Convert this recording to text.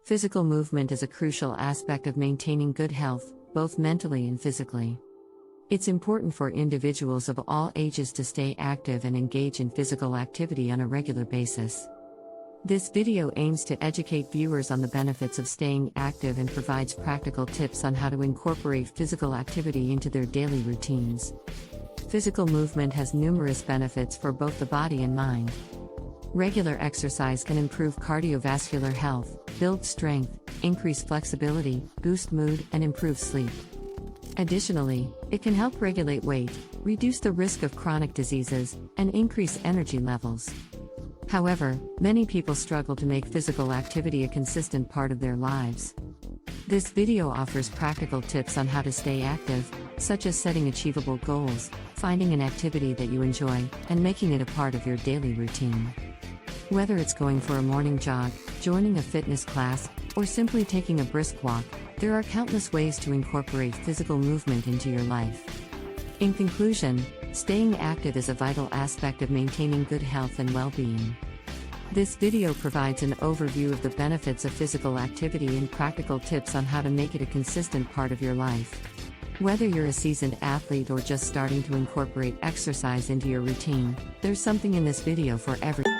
Physical movement is a crucial aspect of maintaining good health, both mentally and physically. It's important for individuals of all ages to stay active and engage in physical activity on a regular basis. This video aims to educate viewers on the benefits of staying active and provides practical tips on how to incorporate physical activity into their daily routines. Physical movement has numerous benefits for both the body and mind. Regular exercise can improve cardiovascular health, build strength, increase flexibility, boost mood, and improve sleep. Additionally, it can help regulate weight, reduce the risk of chronic diseases, and increase energy levels. However, many people struggle to make physical activity a consistent part of their lives. This video offers practical tips on how to stay active, such as setting achievable goals, finding an activity that you enjoy, and making it a part of your daily routine. Whether it's going for a morning jog, joining a fitness class, or simply taking a brisk walk, there are countless ways to incorporate physical movement into your life. In conclusion, staying active is a vital aspect of maintaining good health and well-being. This video provides an overview of the benefits of physical activity and practical tips on how to make it a consistent part of your life. Whether you're a seasoned athlete or just starting to incorporate exercise into your routine, there's something in this video for everyone.